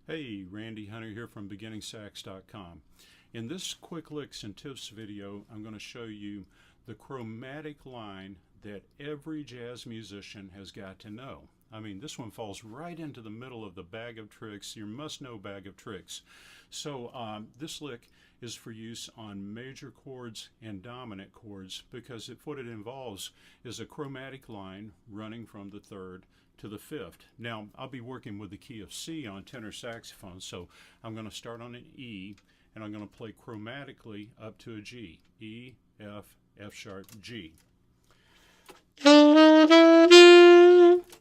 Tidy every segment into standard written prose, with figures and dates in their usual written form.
Hey, Randy Hunter here from BeginningSax.com. In this quick licks and tips video, I'm going to show you the chromatic line that every jazz musician has got to know. I mean, this one falls right into the middle of the bag of tricks, your must-know bag of tricks. So this lick is for use on major chords and dominant chords because what it involves is a chromatic line running from the third to the fifth. Now, I'll be working with the key of C on tenor saxophone, so I'm going to start on an E, and I'm going to play chromatically up to a G. E, F, F sharp, G.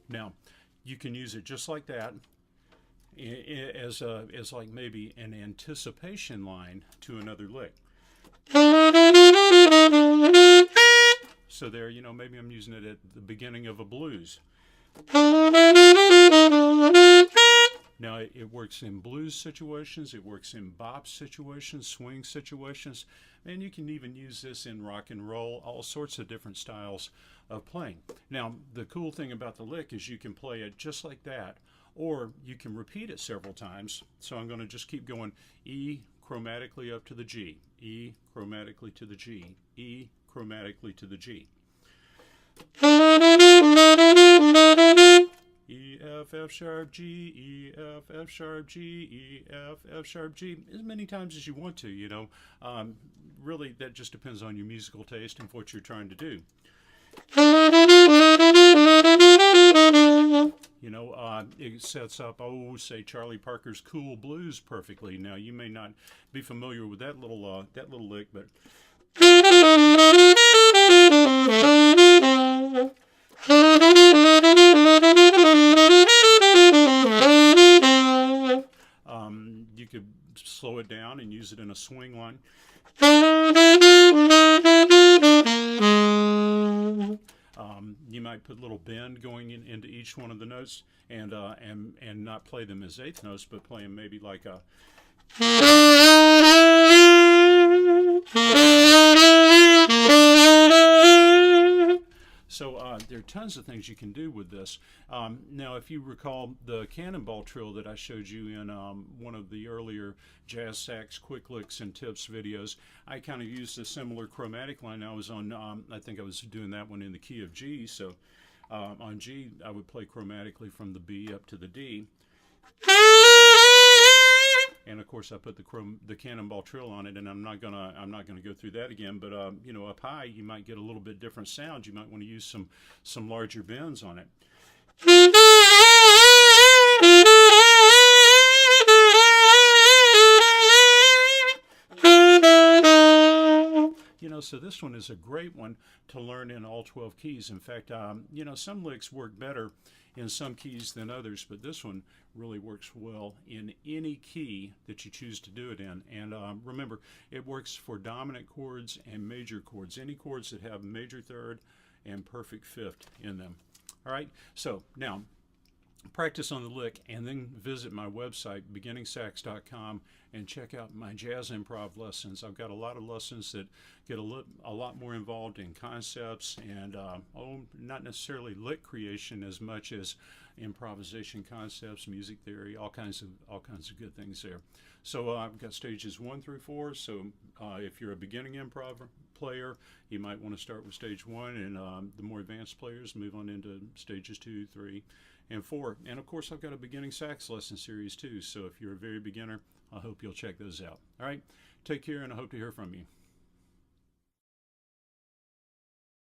Now, you can use it just like that as like maybe an anticipation line to another lick. So there, maybe I'm using it at the beginning of a blues. Now, it works in blues situations, it works in bop situations, swing situations, and you can even use this in rock and roll, all sorts of different styles of playing. Now, the cool thing about the lick is you can play it just like that, or you can repeat it several times. So I'm going to just keep going E chromatically up to the G, E chromatically to the G, E chromatically to the G. E, F, F sharp, G, E, F, F sharp, G, E, F, F sharp, G, as many times as you want to, really, that just depends on your musical taste and what you're trying to do. It sets up, say Charlie Parker's Cool Blues perfectly. Now, you may not be familiar with that little lick, but you could slow it down and use it in a swing line. You might put a little bend going into each one of the notes and not play them as eighth notes, but play them maybe like a. So there are tons of things you can do with this. Now, if you recall the cannonball trill that I showed you in one of the earlier jazz sax quick licks and tips videos, I kind of used a similar chromatic line. I was on, I think I was doing that one in the key of G. So on G, I would play chromatically from the B up to the D. And of course, I put the cannonball trill on it, and I'm not gonna go through that again. But up high, you might get a little bit different sound. You might want to use some larger bends on it. So this one is a great one to learn in all 12 keys. In fact, some licks work better in some keys than others, but this one really works well in any key that you choose to do it in. And remember, it works for dominant chords and major chords, any chords that have major third and perfect fifth in them. All right, so now practice on the lick and then visit my website, BeginningSax.com, and check out my jazz improv lessons. I've got a lot of lessons that get a lot more involved in concepts and not necessarily lick creation as much as improvisation concepts, music theory, all kinds of good things there. So I've got stages 1 through 4. So if you're a beginning improv player, you might want to start with stage 1, and the more advanced players move on into stages 2, 3, and 4. And of course, I've got a beginning sax lesson series too. So if you're a very beginner, I hope you'll check those out. All right, take care, and I hope to hear from you.